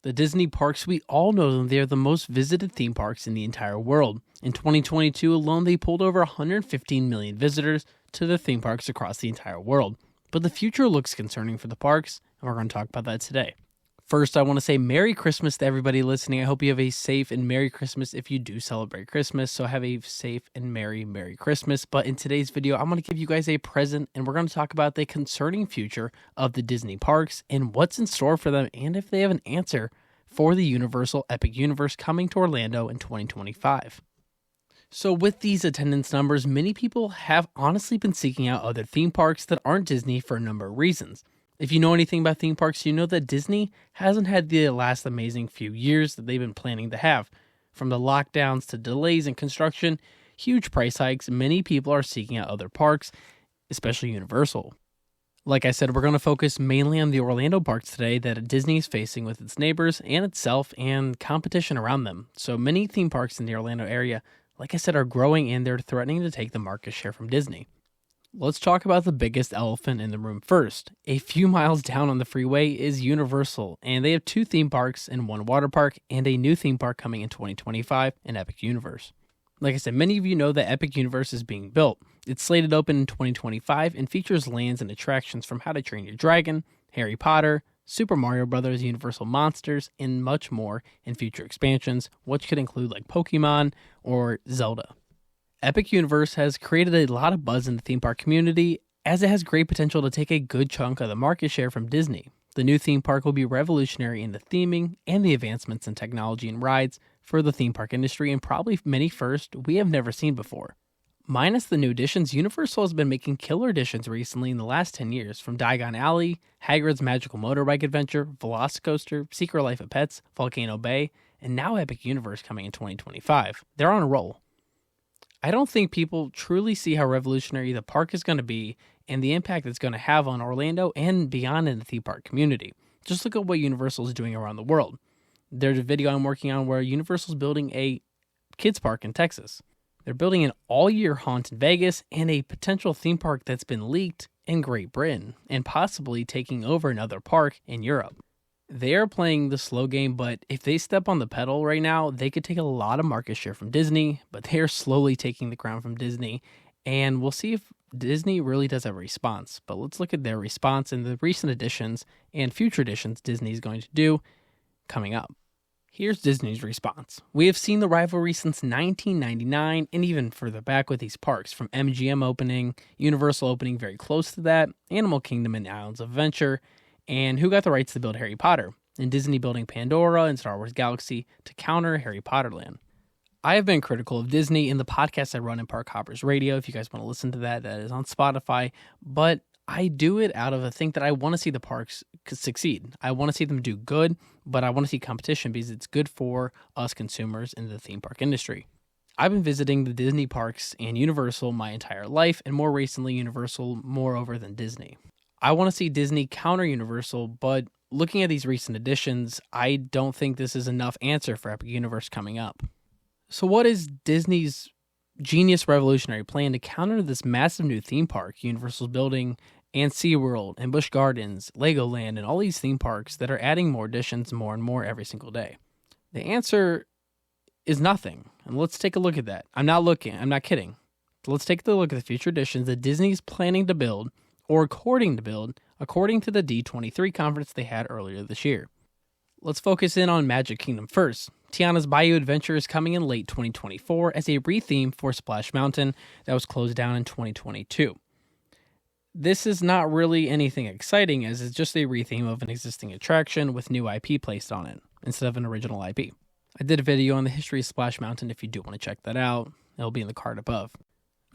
The Disney parks, we all know them. They are the most visited theme parks in the entire world. In 2022 alone, they pulled over 115 million visitors to the theme parks across the entire world. But the future looks concerning for the parks, and we're going to talk about that today. First, I want to say Merry Christmas to everybody listening. I hope you have a safe and Merry Christmas if you do celebrate Christmas. So have a safe and Merry Christmas. But in today's video, I'm going to give you guys a present, and we're going to talk about the concerning future of the Disney parks and what's in store for them, and if they have an answer for the Universal Epic Universe coming to Orlando in 2025. So with these attendance numbers, many people have honestly been seeking out other theme parks that aren't Disney for a number of reasons. If you know anything about theme parks, you know that Disney hasn't had the last amazing few years that they've been planning to have. From the lockdowns to delays in construction, huge price hikes, many people are seeking out other parks, especially Universal. Like I said, we're going to focus mainly on the Orlando parks today that Disney is facing with its neighbors and itself and competition around them. So many theme parks in the Orlando area, like I said, are growing and they're threatening to take the market share from Disney. Let's talk about the biggest elephant in the room first. A few miles down on the freeway is Universal, and they have 2 theme parks and 1 water park, and a new theme park coming in 2025, an Epic Universe. Like I said, many of you know that Epic Universe is being built. It's slated to open in 2025 and features lands and attractions from How to Train Your Dragon, Harry Potter, Super Mario Bros., Universal Monsters, and much more in future expansions, which could include like Pokemon or Zelda. Epic Universe has created a lot of buzz in the theme park community, as it has great potential to take a good chunk of the market share from Disney. The new theme park will be revolutionary in the theming and the advancements in technology and rides for the theme park industry, and probably many firsts we have never seen before. Minus the new additions, Universal has been making killer additions recently in the last 10 years, from Diagon Alley, Hagrid's Magical Motorbike Adventure, Velocicoaster, Secret Life of Pets, Volcano Bay, and now Epic Universe coming in 2025. They're on a roll. I don't think people truly see how revolutionary the park is going to be and the impact it's going to have on Orlando and beyond in the theme park community. Just look at what Universal is doing around the world. There's a video I'm working on where Universal is building a kids park in Texas. They're building an all-year haunt in Vegas and a potential theme park that's been leaked in Great Britain and possibly taking over another park in Europe. They are playing the slow game, but if they step on the pedal right now, they could take a lot of market share from Disney, but they are slowly taking the ground from Disney, and we'll see if Disney really does have a response. But let's look at their response in the recent additions and future additions Disney is going to do coming up. Here's Disney's response. We have seen the rivalry since 1999 and even further back with these parks, from MGM opening, Universal opening very close to that, Animal Kingdom and Islands of Adventure, and who got the rights to build Harry Potter, and Disney building Pandora and Star Wars Galaxy to counter Harry Potter Land. I have been critical of Disney in the podcast I run in Park Hoppers Radio. If you guys want to listen to that, that is on Spotify, but I do it out of a thing that I want to see the parks succeed. I want to see them do good, but I want to see competition because it's good for us consumers in the theme park industry. I've been visiting the Disney parks and Universal my entire life, and more recently Universal more over than Disney. I want to see Disney counter Universal, but looking at these recent additions, I don't think this is enough answer for Epic Universe coming up. So what is Disney's genius revolutionary plan to counter this massive new theme park Universal's building, and SeaWorld and Busch Gardens, Legoland, and all these theme parks that are adding more additions more and more every single day? The answer is nothing. And let's take a look at that. I'm not kidding. So let's take a look at the future additions that Disney's planning to build, or according to the D23 conference they had earlier this year. Let's focus in on Magic Kingdom first. Tiana's Bayou Adventure is coming in late 2024 as a re-theme for Splash Mountain that was closed down in 2022. This is not really anything exciting, as it's just a re-theme of an existing attraction with new IP placed on it, instead of an original IP. I did a video on the history of Splash Mountain if you do want to check that out. It'll be in the card above.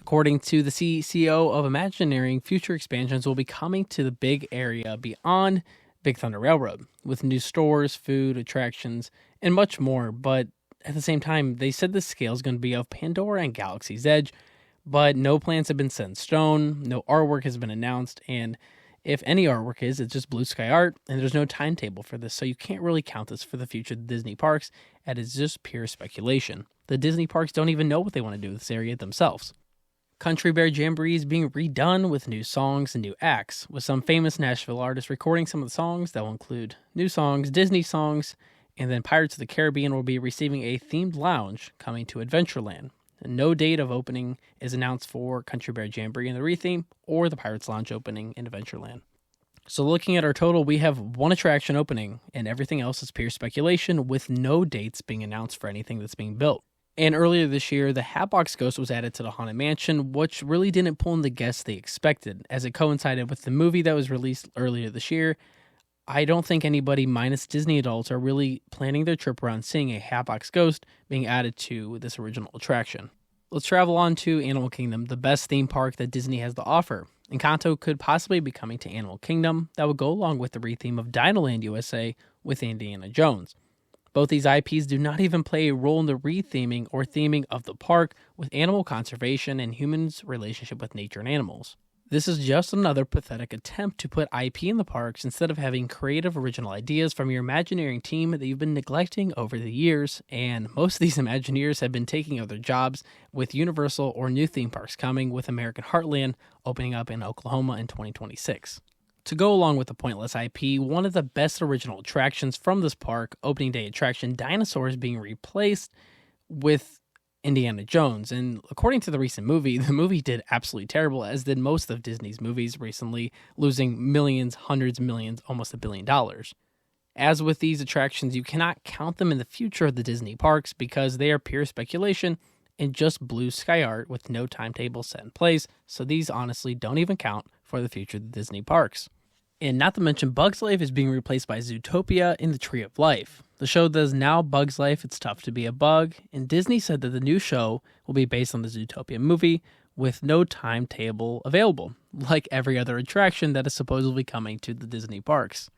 According to the CEO of Imagineering, future expansions will be coming to the big area beyond Big Thunder Railroad, with new stores, food, attractions, and much more. But at the same time, they said the scale is going to be of Pandora and Galaxy's Edge, but no plans have been set in stone, no artwork has been announced, and if any artwork is, it's just blue sky art, and there's no timetable for this, so you can't really count this for the future of the Disney parks, and it's just pure speculation. The Disney parks don't even know what they want to do with this area themselves. Country Bear Jamboree is being redone with new songs and new acts, with some famous Nashville artists recording some of the songs that will include new songs, Disney songs, And then Pirates of the Caribbean will be receiving a themed lounge coming to Adventureland. No date of opening is announced for Country Bear Jamboree and the Retheme or the Pirates Lounge opening in Adventureland. So looking at our total, we have one attraction opening, and everything else is pure speculation with no dates being announced for anything that's being built. And earlier this year, the Hatbox Ghost was added to the Haunted Mansion, which really didn't pull in the guests they expected, as it coincided with the movie that was released earlier this year. I don't think anybody minus Disney adults are really planning their trip around seeing a Hatbox Ghost being added to this original attraction. Let's travel on to Animal Kingdom, the best theme park that Disney has to offer. Encanto could possibly be coming to Animal Kingdom that would go along with the retheme of Dinoland USA with Indiana Jones. Both these IPs do not even play a role in the retheming or theming of the park with animal conservation and humans' relationship with nature and animals. This is just another pathetic attempt to put IP in the parks instead of having creative original ideas from your Imagineering team that you've been neglecting over the years, and most of these Imagineers have been taking other jobs with Universal or new theme parks coming, with American Heartland opening up in Oklahoma in 2026. To go along with the pointless IP, one of the best original attractions from this park, opening day attraction Dinosaurs, being replaced with Indiana Jones. And according to the recent movie, the movie did absolutely terrible, as did most of Disney's movies recently, losing millions, hundreds of millions, almost $1 billion. As with these attractions, you cannot count them in the future of the Disney parks because they are pure speculation and just blue sky art with no timetable set in place, so these honestly don't even count for the future of the Disney parks. And not to mention, Bug's Life is being replaced by Zootopia in the Tree of Life. The show that is now Bug's Life, It's Tough to Be a Bug, and Disney said that the new show will be based on the Zootopia movie with no timetable available, like every other attraction that is supposedly coming to the Disney parks.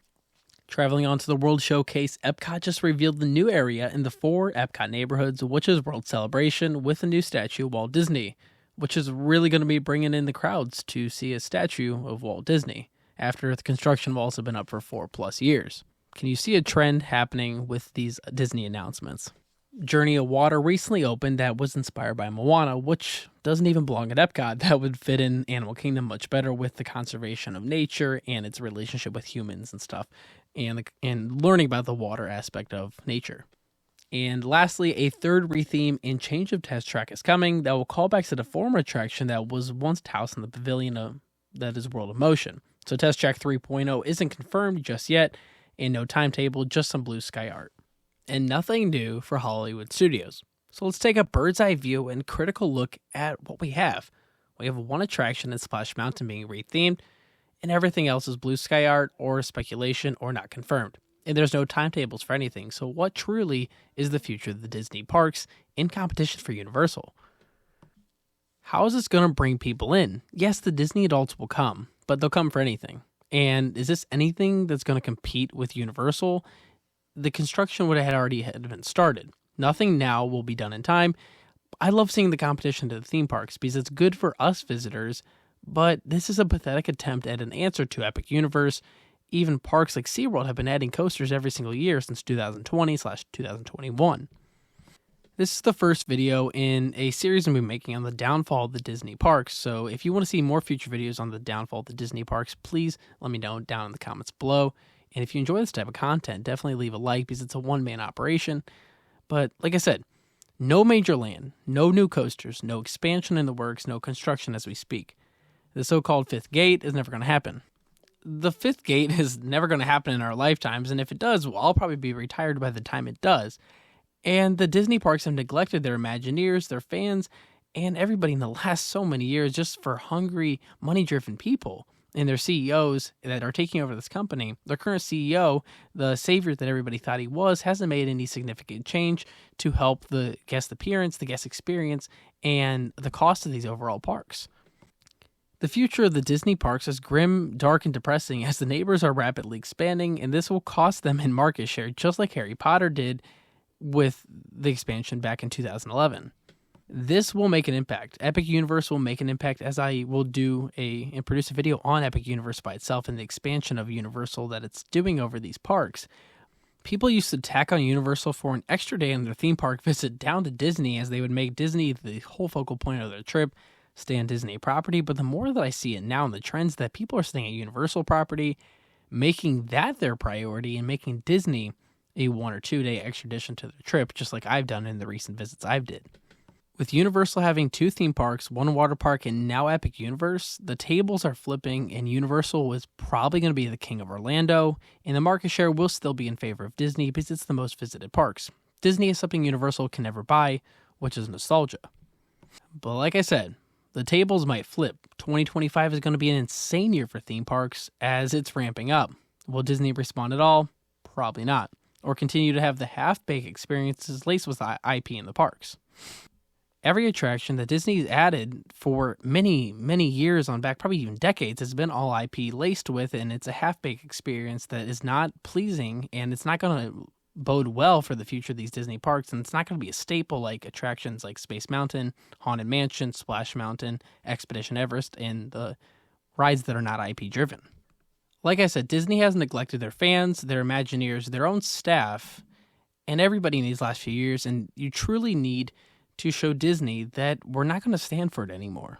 Traveling on to the World Showcase, Epcot just revealed the new area in the 4 Epcot neighborhoods, which is World Celebration, with a new statue of Walt Disney, which is really going to be bringing in the crowds to see a statue of Walt Disney, after the construction walls have been up for 4+ years. Can you see a trend happening with these Disney announcements? Journey of Water recently opened that was inspired by Moana, which doesn't even belong at Epcot. That would fit in Animal Kingdom much better with the conservation of nature and its relationship with humans and stuff, and learning about the water aspect of nature. And lastly, a third retheme and change of test track is coming that will call back to the former attraction that was once housed in the pavilion that is World of Motion. So Test Track 3.0 isn't confirmed just yet, and no timetable, just some blue sky art. And nothing new for Hollywood Studios. So let's take a bird's eye view and critical look at what we have. We have one attraction at Splash Mountain being rethemed, and everything else is blue sky art or speculation or not confirmed. And there's no timetables for anything, so what truly is the future of the Disney parks in competition for Universal? How is this going to bring people in? Yes, the Disney adults will come, but they'll come for anything. And is this anything that's going to compete with Universal? The construction would have already been started. Nothing now will be done in time. I love seeing the competition to the theme parks because it's good for us visitors, but this is a pathetic attempt at an answer to Epic Universe. Even parks like SeaWorld have been adding coasters every single year since 2020/2021. This is the first video in a series I'm making on the downfall of the Disney parks, so if you want to see more future videos on the downfall of the Disney parks, please let me know down in the comments below. And if you enjoy this type of content, definitely leave a like because it's a one-man operation. But like I said, no major land, no new coasters, no expansion in the works, no construction as we speak. The so-called fifth gate is never going to happen. The fifth gate is never going to happen in our lifetimes, and if it does, well, I'll probably be retired by the time it does. And the Disney parks have neglected their Imagineers, their fans, and everybody in the last so many years just for hungry, money-driven people and their CEOs that are taking over this company. Their current CEO, the savior that everybody thought he was, hasn't made any significant change to help the guest appearance, the guest experience, and the cost of these overall parks. The future of the Disney parks is grim, dark, and depressing as the neighbors are rapidly expanding, and this will cost them in market share, just like Harry Potter did with the expansion back in 2011. This will make an impact. Epic Universe will make an impact, as I will do and produce a video on Epic Universe by itself and the expansion of Universal that it's doing over these parks. People used to tack on Universal for an extra day on their theme park visit down to Disney, as they would make Disney the whole focal point of their trip, stay on Disney property. But the more that I see it now in the trends that people are staying at Universal property, making that their priority and making Disney a 1 or 2 day extra addition to the trip, just like I've done in the recent visits I've did. With Universal having 2 theme parks, 1 water park, and now Epic Universe, the tables are flipping, and Universal was probably going to be the king of Orlando, and the market share will still be in favor of Disney because it's the most visited parks. Disney is something Universal can never buy, which is nostalgia. But like I said, the tables might flip. 2025 is going to be an insane year for theme parks as it's ramping up. Will Disney respond at all? Probably not. Or continue to have the half-baked experiences laced with IP in the parks. Every attraction that Disney's added for many, many years on back, probably even decades, has been all IP laced with, and it's a half-baked experience that is not pleasing, and it's not going to bode well for the future of these Disney parks, and it's not going to be a staple like attractions like Space Mountain, Haunted Mansion, Splash Mountain, Expedition Everest, and the rides that are not IP driven. Like I said, Disney has neglected their fans, their Imagineers, their own staff, and everybody in these last few years, and you truly need to show Disney that we're not going to stand for it anymore.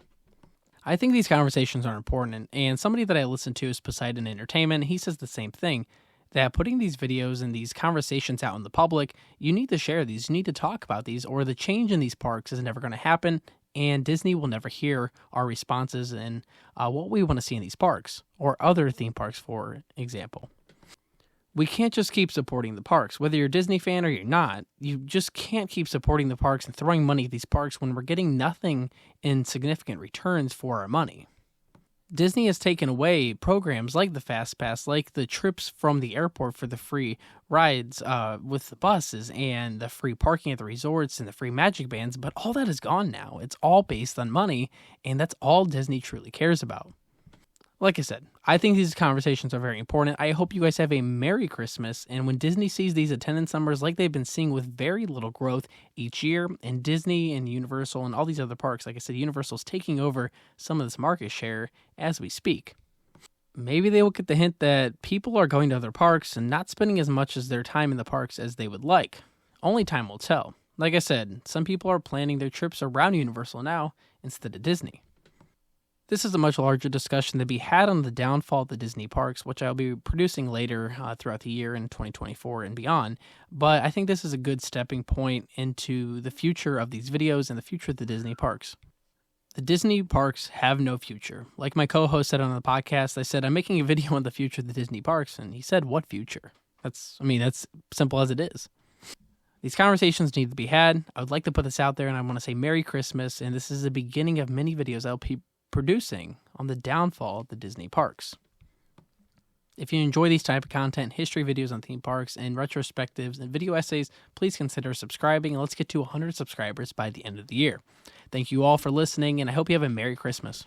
I think these conversations are important, and somebody that I listen to is Poseidon Entertainment. He says the same thing, that putting these videos and these conversations out in the public, you need to share these, you need to talk about these, or the change in these parks is never going to happen, and Disney will never hear our responses and what we want to see in these parks, or other theme parks, for example. We can't just keep supporting the parks. Whether you're a Disney fan or you're not, you just can't keep supporting the parks and throwing money at these parks when we're getting nothing in significant returns for our money. Disney has taken away programs like the Fast Pass, like the trips from the airport for the free rides with the buses and the free parking at the resorts and the free magic bands, but all that is gone now. It's all based on money, and that's all Disney truly cares about. Like I said, I think these conversations are very important. I hope you guys have a Merry Christmas, and when Disney sees these attendance numbers like they've been seeing with very little growth each year, and Disney and Universal and all these other parks, like I said, Universal's taking over some of this market share as we speak. Maybe they will get the hint that people are going to other parks and not spending as much as their time in the parks as they would like. Only time will tell. Like I said, some people are planning their trips around Universal now instead of Disney. This is a much larger discussion to be had on the downfall of the Disney parks, which I'll be producing later throughout the year in 2024 and beyond. But I think this is a good stepping point into the future of these videos and the future of the Disney parks. The Disney parks have no future. Like my co-host said on the podcast, I said, I'm making a video on the future of the Disney parks. And he said, what future? That's simple as it is. These conversations need to be had. I would like to put this out there, and I want to say Merry Christmas. And this is the beginning of many videos I'll be producing on the downfall of the Disney parks. If you enjoy these type of content, history videos on theme parks, and retrospectives and video essays, please consider subscribing, and let's get to 100 subscribers by the end of the year. Thank you all for listening, and I hope you have a Merry Christmas.